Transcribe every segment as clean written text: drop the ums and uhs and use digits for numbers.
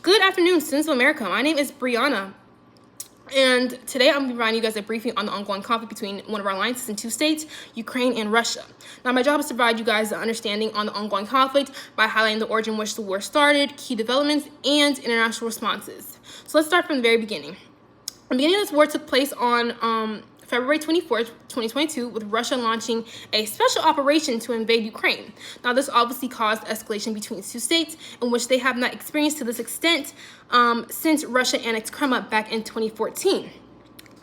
Good afternoon, students of America. My name is Brianna, and today I'm going to be providing you guys a briefing on the ongoing conflict between one of our alliances in two states, Ukraine and Russia. Now, my job is to provide you guys an understanding on the ongoing conflict by highlighting the origin in which the war started, key developments, and international responses. So let's start from the very beginning. The beginning of this war took place on February 24th, 2022, with Russia launching a special operation to invade Ukraine. Now, this obviously caused escalation between the two states, in which they have not experienced to this extent since Russia annexed Crimea back in 2014.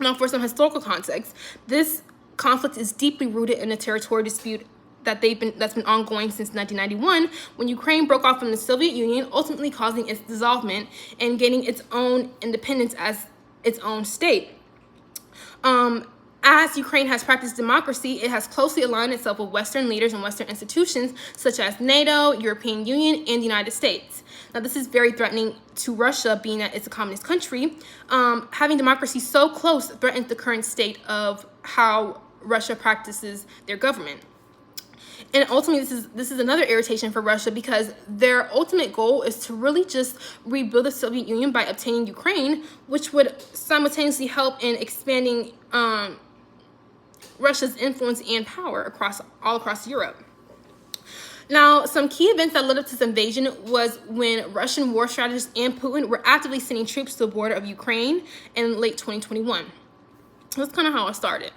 Now, for some historical context, this conflict is deeply rooted in a territorial dispute that's been ongoing since 1991, when Ukraine broke off from the Soviet Union, ultimately causing its dissolvement and gaining its own independence as its own state. As Ukraine has practiced democracy, it has closely aligned itself with Western leaders and Western institutions such as NATO, European Union, and the United States. Now, this is very threatening to Russia, being that it's a communist country. Having democracy so close threatens the current state of how Russia practices their government. And ultimately, this is another irritation for Russia, because their ultimate goal is to really just rebuild the Soviet Union by obtaining Ukraine, which would simultaneously help in expanding Russia's influence and power all across Europe. Now, some key events that led up to this invasion was when Russian war strategists and Putin were actively sending troops to the border of Ukraine in late 2021. That's kind of how it started.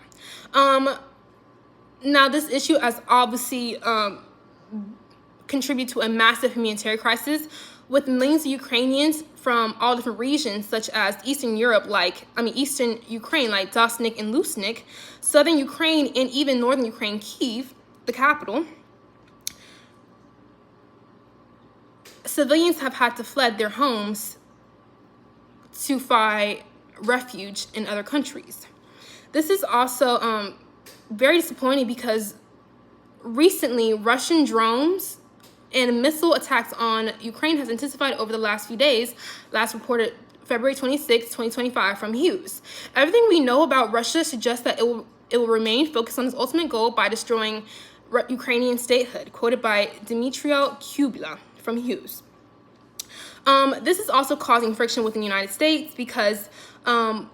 Now, this issue has obviously contributed to a massive humanitarian crisis, with millions of Ukrainians from all different regions, such as Eastern Ukraine, like Donetsk and Luhansk, Southern Ukraine, and even Northern Ukraine, Kyiv, the capital. Civilians have had to fled their homes to find refuge in other countries. This is also very disappointing, because recently Russian drones and missile attacks on Ukraine has intensified over the last few days, last reported February 26, 2025 from Hughes. Everything we know about Russia suggests that it will remain focused on its ultimate goal by destroying Ukrainian statehood, quoted by Dmytro Kuleba from Hughes. This is also causing friction within the United States, because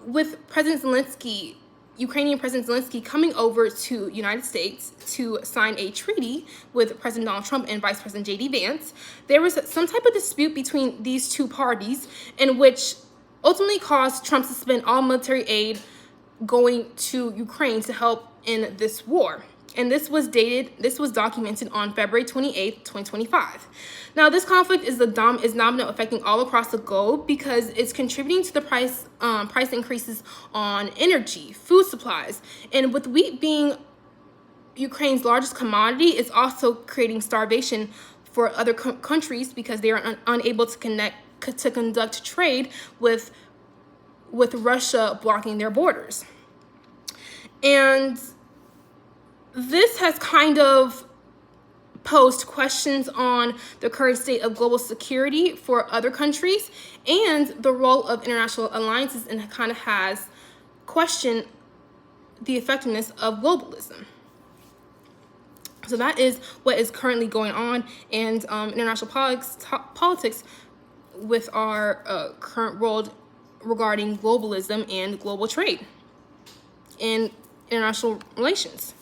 with Ukrainian President Zelensky coming over to United States to sign a treaty with President Donald Trump and Vice President J.D. Vance, there was some type of dispute between these two parties, in which ultimately caused Trump to suspend all military aid going to Ukraine to help in this war. And this was documented on February 28th, 2025. Now, this conflict is domino affecting all across the globe, because it's contributing to the price increases on energy, food supplies, and with wheat being Ukraine's largest commodity, it's also creating starvation for other countries, because they are unable to conduct trade with Russia blocking their borders. And this has kind of posed questions on the current state of global security for other countries and the role of international alliances, and kind of has questioned the effectiveness of globalism. So that is what is currently going on in international politics with our current world regarding globalism and global trade and international relations.